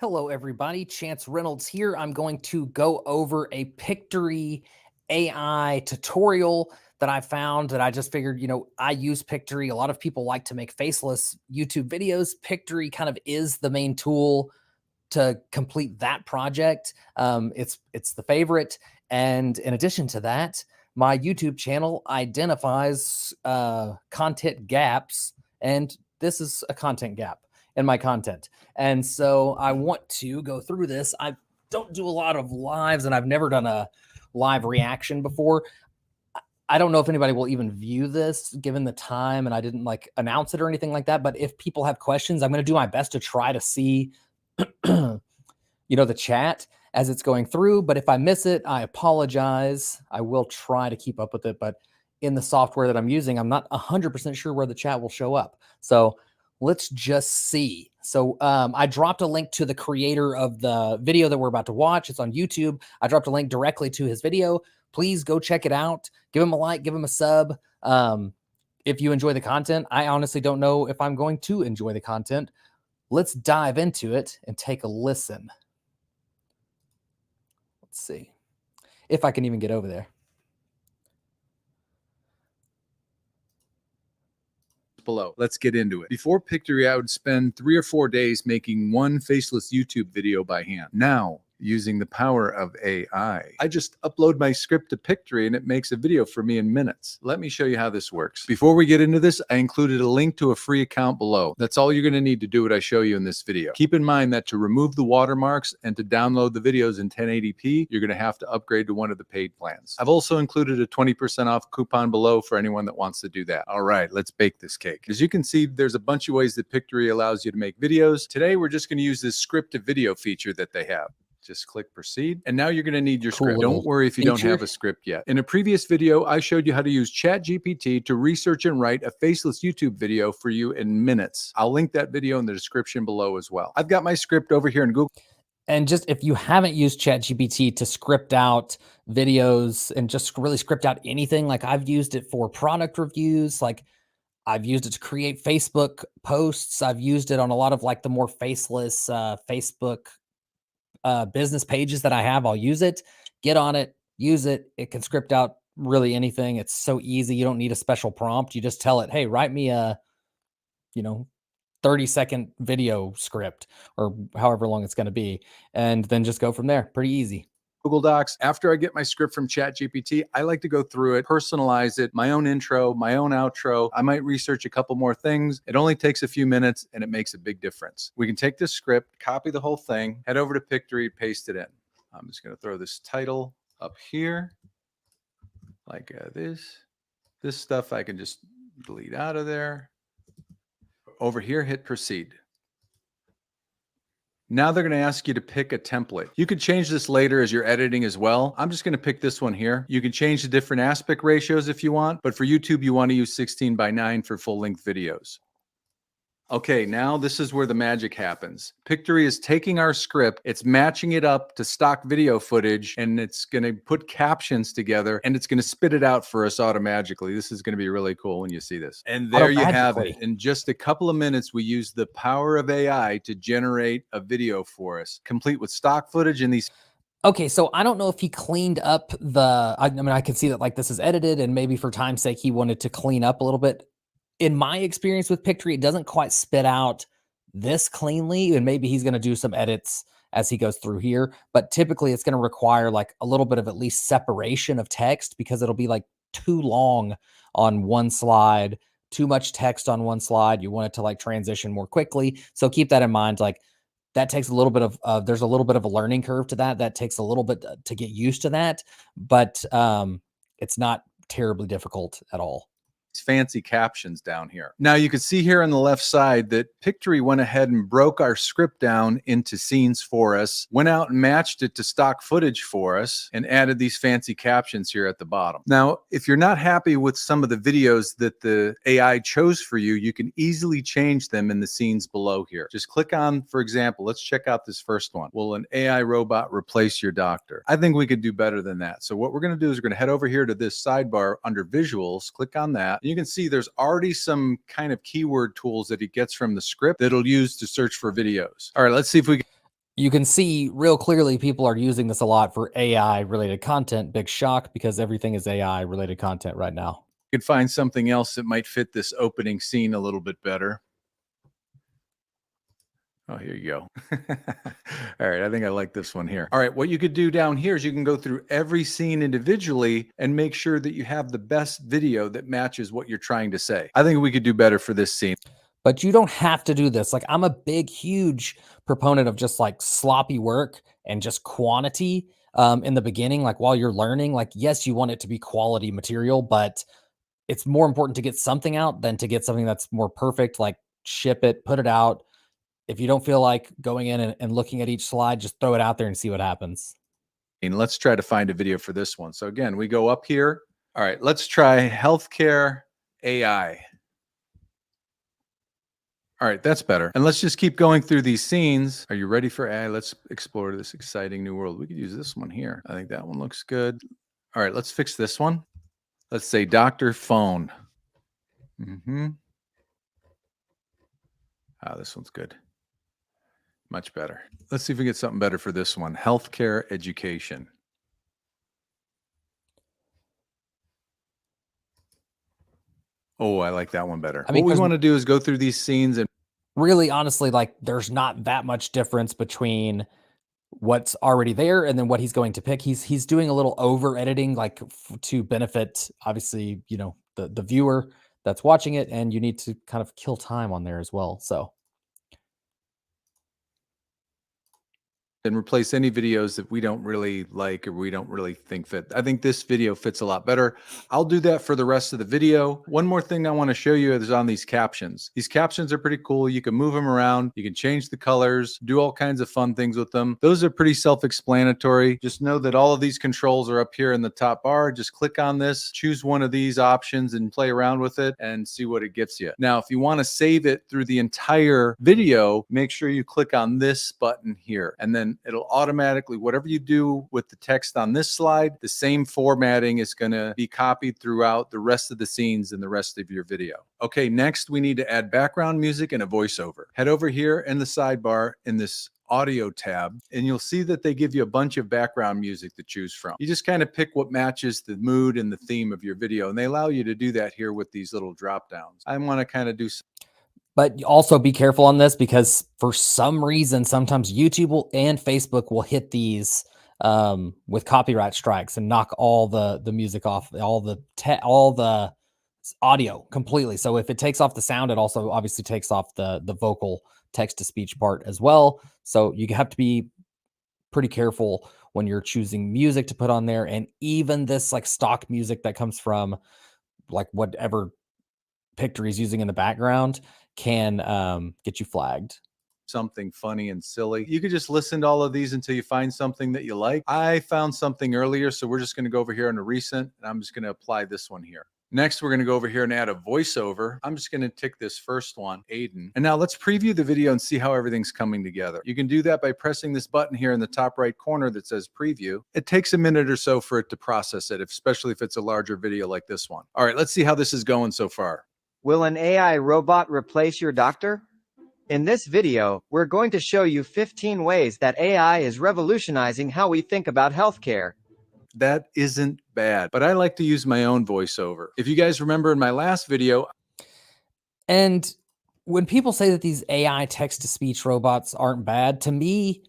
Hello, everybody. Chance Reynolds here. I'm going to go over a Pictory AI tutorial that I found that I just figured, I use Pictory. A lot of people like to make faceless YouTube videos. Pictory kind of is the main tool to complete that project. It's the favorite. And in addition to that, my YouTube channel identifies content gaps, and this is a content gap in my content. And so I want to go through this. I don't do a lot of lives, and I've never done a live reaction before. I don't know if anybody will even view this given the time, and I didn't like announce it or anything like that. But if people have questions, I'm going to do my best to try to see the chat as it's going through. But if I miss it, I apologize. I will try to keep up with it, but in the software that I'm using, I'm not 100% sure where the chat will show up. So let's just see. So I dropped a link to the creator of the video that we're about to watch. It's on YouTube. I dropped a link directly to his video. Please go check it out. Give him a like, give him a sub. If you enjoy the content, I honestly don't know if I'm going to enjoy the content. Let's dive into it and take a listen. Let's see if I can even get over there. Below. Let's get into it. Before Pictory, I would spend 3 or 4 days making one faceless YouTube video by hand. Now, using the power of AI, I just upload my script to Pictory and it makes a video for me in minutes. Let me show you how this works. Before we get into this, I included a link to a free account below. That's all you're going to need to do what I show you in this video. Keep in mind that to remove the watermarks and to download the videos in 1080p, you're going to have to upgrade to one of the paid plans. I've also included a 20% off coupon below for anyone that wants to do that. All right, let's bake this cake. As you can see, there's a bunch of ways that Pictory allows you to make videos. Today, we're just going to use this script to video feature that they have. Just click proceed. And now you're going to need your script. Don't worry if you don't have a script yet. In a previous video, I showed you how to use ChatGPT to research and write a faceless YouTube video for you in minutes. I'll link that video in the description below as well. I've got my script over here in Google. And just if you haven't used ChatGPT to script out videos and just really script out anything, like I've used it for product reviews, like I've used it to create Facebook posts. I've used it on a lot of like the more faceless Facebook business pages that I have. I'll use it, get on it, use it. It can script out really anything. It's so easy. You don't need a special prompt. You just tell it, hey, write me a, 30-second video script or however long it's going to be, and then just go from there. Pretty easy. Google Docs. After I get my script from ChatGPT, I like to go through it, personalize it, my own intro, my own outro. I might research a couple more things. It only takes a few minutes and it makes a big difference. We can take this script, copy the whole thing, head over to Pictory, paste it in. I'm just going to throw this title up here like this. This stuff I can just delete out of there. Over here, hit proceed. Now they're going to ask you to pick a template. You could change this later as you're editing as well. I'm just going to pick this one here. You can change the different aspect ratios if you want, but for YouTube, you want to use 16:9 for full-length videos. Okay, now this is where the magic happens. Pictory is taking our script, it's matching it up to stock video footage, and it's going to put captions together, and it's going to spit it out for us automatically. This is going to be really cool when you see this. And there you have it. In just a couple of minutes, we use the power of AI to generate a video for us, complete with stock footage and these. Okay, so I don't know if he cleaned up I mean, I can see that like this is edited, and maybe for time's sake, he wanted to clean up a little bit. In my experience with Pictory, it doesn't quite spit out this cleanly, and maybe he's going to do some edits as he goes through here. But typically, it's going to require like a little bit of at least separation of text, because it'll be like too long on one slide, too much text on one slide. You want it to like transition more quickly. So keep that in mind. Like that takes a little bit of, there's a little bit of a learning curve to that. That takes a little bit to get used to that, but it's not terribly difficult at all. Fancy captions down here. Now you can see here on the left side that Pictory went ahead and broke our script down into scenes for us, went out and matched it to stock footage for us, and added these fancy captions here at the bottom. Now, if you're not happy with some of the videos that the AI chose for you, you can easily change them in the scenes below here. Just click on, for example, let's check out this first one. Will an AI robot replace your doctor? I think we could do better than that. So what we're going to do is we're going to head over here to this sidebar under visuals, click on that. You can see there's already some kind of keyword tools that he gets from the script that he'll use to search for videos. All right, let's see if we can. You can see real clearly people are using this a lot for AI related content. Big shock because everything is AI related content right now. You could find something else that might fit this opening scene a little bit better. Oh, here you go. All right, I think I like this one here. All right, what you could do down here is you can go through every scene individually and make sure that you have the best video that matches what you're trying to say. I think we could do better for this scene. But you don't have to do this. Like, I'm a big, huge proponent of just like sloppy work and just quantity in the beginning. Like, while you're learning, like, yes, you want it to be quality material, but it's more important to get something out than to get something that's more perfect. Like, ship it, put it out. If you don't feel like going in and looking at each slide, just throw it out there and see what happens. And let's try to find a video for this one. So again, we go up here. All right, let's try healthcare AI. All right, that's better. And let's just keep going through these scenes. Are you ready for AI? Let's explore this exciting new world. We could use this one here. I think that one looks good. All right, let's fix this one. Let's say Dr. Phone. This one's good. Much better. Let's see if we get something better for this one. Healthcare education. Oh, I like that one better. I mean, What we 'cause want to do is go through these scenes and really, honestly, like, there's not that much difference between what's already there and then what he's going to pick. He's doing a little over editing, like, to benefit, obviously, the viewer that's watching it, and you need to kind of kill time on there as well. So replace any videos that we don't really like or we don't really think fit. I think this video fits a lot better. I'll do that for the rest of the video. One more thing I want to show you is on these captions. These captions are pretty cool. You can move them around. You can change the colors, do all kinds of fun things with them. Those are pretty self-explanatory. Just know that all of these controls are up here in the top bar. Just click on this, choose one of these options and play around with it and see what it gets you. Now, if you want to save it through the entire video, make sure you click on this button here, and then it'll automatically, whatever you do with the text on this slide, the same formatting is going to be copied throughout the rest of the scenes in the rest of your video. Okay, next we need to add background music and a voiceover. Head over here in the sidebar in this audio tab, and you'll see that they give you a bunch of background music to choose from. You just kind of pick what matches the mood and the theme of your video, and they allow you to do that here with these little drop downs. I want to kind of do some. but also be careful on this, because for some reason, sometimes YouTube and Facebook will hit these with copyright strikes and knock all the music off, all the audio completely. So if it takes off the sound, it also obviously takes off the vocal text to speech part as well. So you have to be pretty careful when you're choosing music to put on there. And even this like stock music that comes from like whatever Pictory is using in the background can get you flagged. Something funny and silly. You could just listen to all of these until you find something that you like. I found something earlier, so we're just going to go over here into recent, and I'm just going to apply this one here. Next, we're going to go over here and add a voiceover. I'm just going to tick this first one, Aiden. And now let's preview the video and see how everything's coming together. You can do that by pressing this button here in the top right corner that says preview. It takes a minute or so for it to process it, especially if it's a larger video like this one. All right, let's see how this is going so far. Will an AI robot replace your doctor? In this video, we're going to show you 15 ways that AI is revolutionizing how we think about healthcare. That isn't bad, but I like to use my own voiceover. If you guys remember in my last video. And when people say that these AI text to speech robots aren't bad, to me,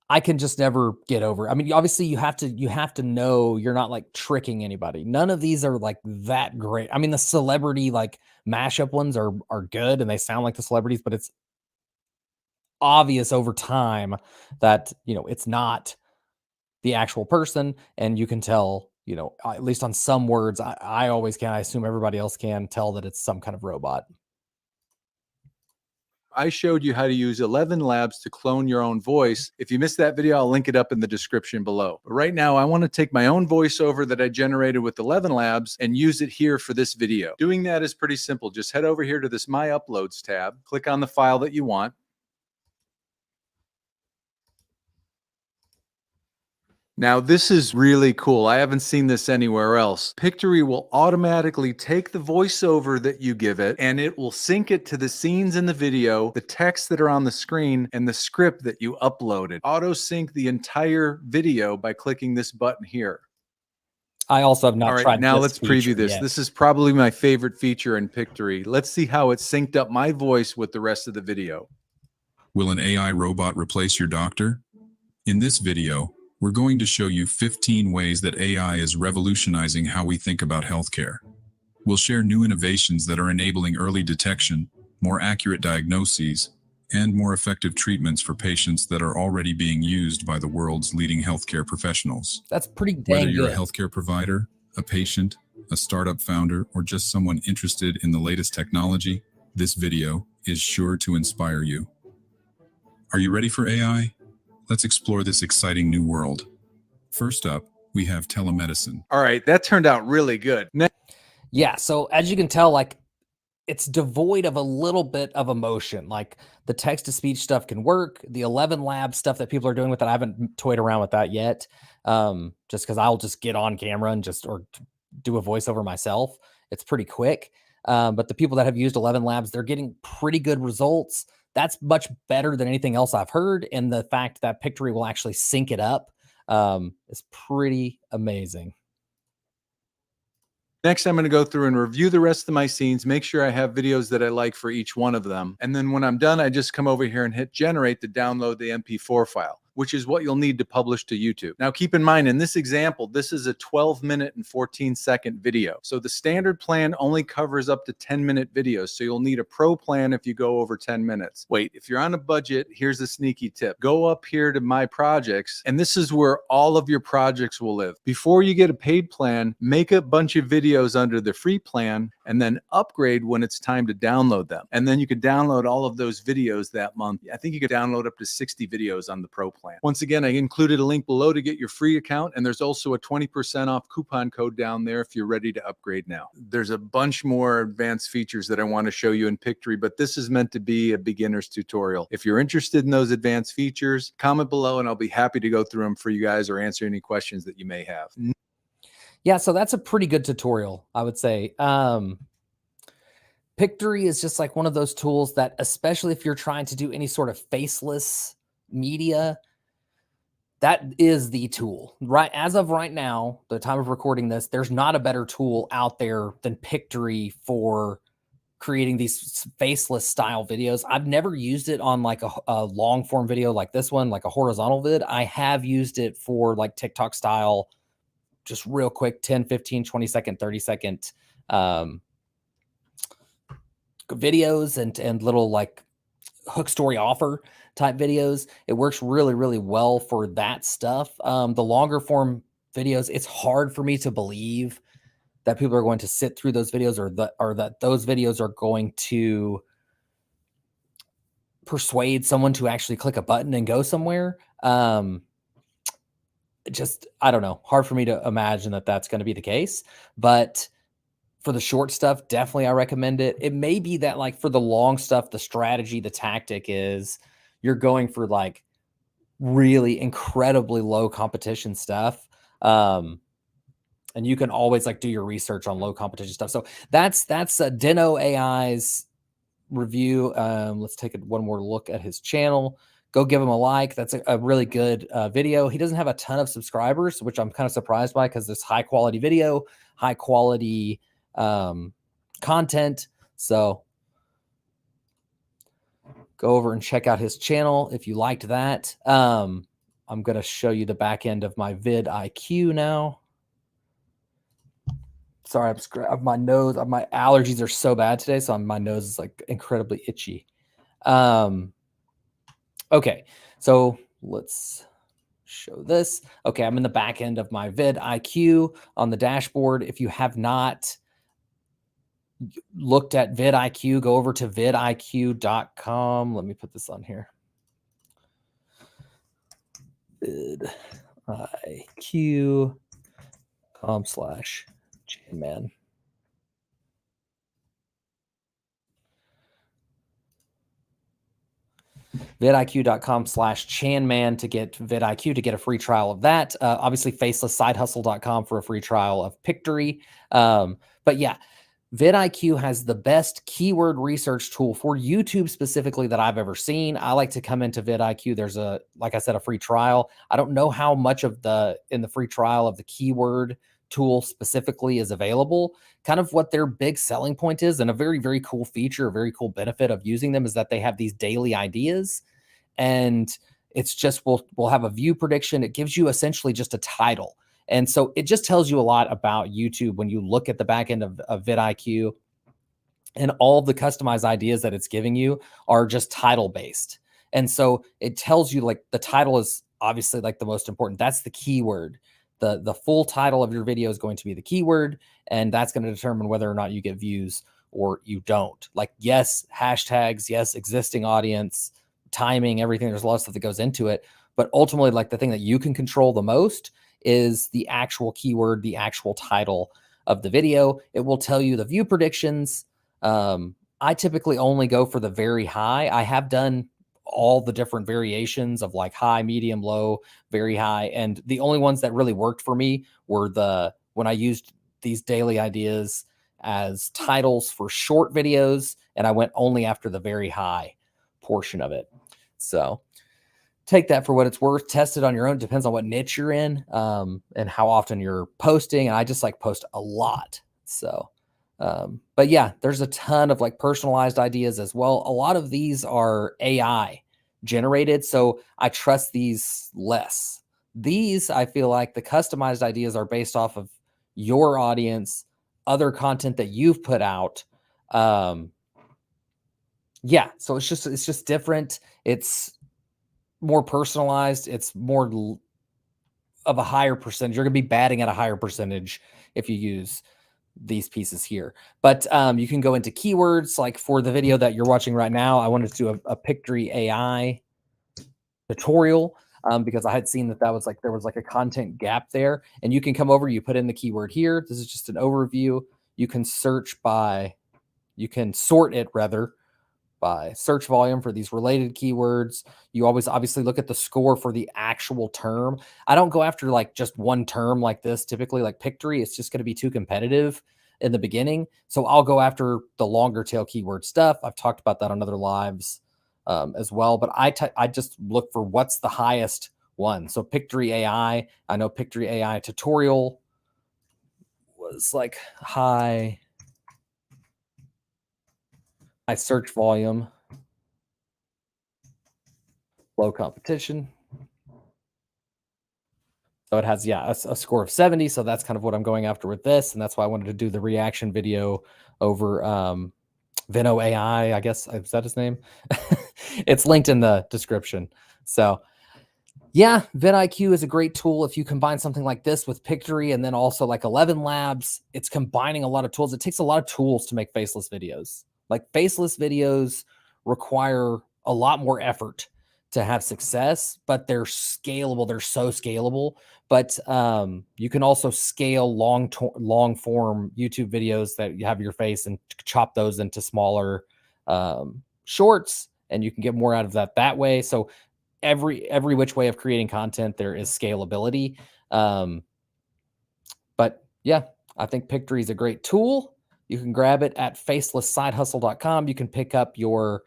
I can just never get over. I mean, obviously you have to know you're not like tricking anybody. None of these are like that great. I mean, the celebrity like mashup ones are good and they sound like the celebrities, but it's obvious over time that, it's not the actual person, and you can tell, at least on some words, I always can. I assume everybody else can tell that it's some kind of robot. I showed you how to use 11 labs to clone your own voice. If you missed that video, I'll link it up in the description below. But right now, I want to take my own voiceover that I generated with 11 labs and use it here for this video. Doing that is pretty simple. Just head over here to this My Uploads tab, click on the file that you want. Now, this is really cool. I haven't seen this anywhere else. Pictory will automatically take the voiceover that you give it, and it will sync it to the scenes in the video, the text that are on the screen, and the script that you uploaded. Auto sync the entire video by clicking this button here. I also have not All right, tried now this let's feature preview this. yet. This is probably my favorite feature in Pictory. Let's see how it synced up my voice with the rest of the video. Will an AI robot replace your doctor? In this video, we're going to show you 15 ways that AI is revolutionizing how we think about healthcare. We'll share new innovations that are enabling early detection, more accurate diagnoses, and more effective treatments for patients that are already being used by the world's leading healthcare professionals. That's pretty Whether dang you're a good. healthcare provider, a patient, a startup founder, or just someone interested in the latest technology, this video is sure to inspire you. Are you ready for AI? Let's explore this exciting new world. First up, we have telemedicine. All right, that turned out really good. Yeah, so as you can tell, like, it's devoid of a little bit of emotion. Like, the text-to-speech stuff can work. The 11 Lab stuff that people are doing with it, I haven't toyed around with that yet, just because I'll just get on camera and do a voiceover myself. It's pretty quick. But the people that have used 11 Labs, they're getting pretty good results. That's much better than anything else I've heard. And the fact that Pictory will actually sync it up is pretty amazing. Next, I'm going to go through and review the rest of my scenes, make sure I have videos that I like for each one of them. And then when I'm done, I just come over here and hit generate to download the MP4 file, which is what you'll need to publish to YouTube. Now, keep in mind, in this example, this is a 12-minute and 14-second video. So the standard plan only covers up to 10-minute videos. So you'll need a pro plan if you go over 10 minutes. Wait, if you're on a budget, here's a sneaky tip. Go up here to My Projects, and this is where all of your projects will live. Before you get a paid plan, make a bunch of videos under the free plan, and then upgrade when it's time to download them. And then you can download all of those videos that month. I think you could download up to 60 videos on the pro plan. Once again, I included a link below to get your free account, and there's also a 20% off coupon code down there if you're ready to upgrade now. There's a bunch more advanced features that I want to show you in Pictory, but this is meant to be a beginner's tutorial. If you're interested in those advanced features, comment below and I'll be happy to go through them for you guys or answer any questions that you may have. Yeah, so that's a pretty good tutorial, I would say. Pictory is just like one of those tools that, especially if you're trying to do any sort of faceless media, that is the tool. Right as of right now, the time of recording this, there's not a better tool out there than Pictory for creating these faceless style videos. I've never used it on like a long form video like this one, like a horizontal vid. I have used it for like TikTok style, just real quick 10, 15, 20 second, 30-second videos and little like hook story offer type videos. It works really, really well for that stuff. The longer form videos, it's hard for me to believe that people are going to sit through those videos or that those videos are going to persuade someone to actually click a button and go somewhere. Just, I don't know, hard for me to imagine that that's going to be the case, but for the short stuff, definitely I recommend it. It may be that like for the long stuff, the strategy, the tactic is you're going for like really incredibly low competition stuff. And you can always like do your research on low competition stuff. So that's Deno AI's review. Let's take one more look at his channel. Go give him a like. That's a really good video. He doesn't have a ton of subscribers, which I'm kind of surprised by because this high quality video, high quality content. So go over and check out his channel if you liked that. I'm going to show you the back end of my vidIQ now. Sorry, my nose, my allergies are so bad today, so my nose is like incredibly itchy. Okay, so let's show this. Okay, I'm in the back end of my vidIQ on the dashboard. If you have not looked at vidIQ, go over to vidiq.com. Let me put this on here. vidiq.com/Janman. vidiq.com/chanman to get vidIQ to get a free trial of that. Obviously, facelesssidehustle.com for a free trial of Pictory. But yeah, vidIQ has the best keyword research tool for YouTube specifically that I've ever seen. I like to come into vidIQ. There's like I said, a free trial. I don't know how much of in the free trial of the keyword tool specifically is available. Kind of what their big selling point is, and a very, very cool feature, a very cool benefit of using them is that they have these daily ideas, and it's just we'll have a view prediction. It gives you essentially just a title. And so it just tells you a lot about YouTube when you look at the back end of vidIQ, and all of the customized ideas that it's giving you are just title based. And so it tells you like the title is obviously like the most important. That's the keyword. The full title of your video is going to be the keyword, and that's going to determine whether or not you get views or you don't. Like, yes, hashtags, yes, existing audience, timing, everything. There's a lot of stuff that goes into it. But ultimately, like the thing that you can control the most is the actual keyword, the actual title of the video. It will tell you the view predictions. I typically only go for the very high. I have done all the different variations of like high, medium, low, very high. And the only ones that really worked for me were when I used these daily ideas as titles for short videos, and I went only after the very high portion of it. So take that for what it's worth. Test it on your own. Depends on what niche you're in, and how often you're posting. And I just like post a lot. So, but yeah, there's a ton of like personalized ideas as well. A lot of these are AI generated, so I trust these less. These, I feel like the customized ideas are based off of your audience, other content that you've put out. Yeah, so it's just different. It's more personalized. It's more of a higher percentage. You're going to be batting at a higher percentage if you use these pieces here. But you can go into keywords. Like for the video that you're watching right now, I wanted to do a Pictory AI tutorial because I had seen that was like there was like a content gap there. And you can come over, you put in the keyword here. This is just an overview. You can you can sort it rather by search volume for these related keywords. You always obviously look at the score for the actual term. I don't go after like just one term like this. Typically like Pictory, it's just going to be too competitive in the beginning. So I'll go after the longer tail keyword stuff. I've talked about that on other lives as well, but I just look for what's the highest one. So Pictory AI, I know Pictory AI tutorial was like high search volume, low competition. So it has, yeah, a score of 70. So that's kind of what I'm going after with this. And that's why I wanted to do the reaction video over Vino AI, I guess. Is that his name? It's linked in the description. So yeah, vidIQ is a great tool. If you combine something like this with Pictory and then also like 11 Labs, it's combining a lot of tools. It takes a lot of tools to make faceless videos. Like faceless videos require a lot more effort to have success, but they're scalable. They're so scalable. But you can also scale long form YouTube videos that you have your face and chop those into smaller shorts, and you can get more out of that way. So every which way of creating content, there is scalability. But yeah, I think Pictory is a great tool. You can grab it at facelesssidehustle.com. You can pick up your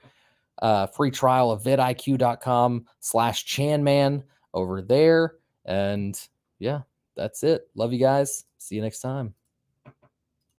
free trial of vidiq.com/chanman over there. And yeah, that's it. Love you guys. See you next time.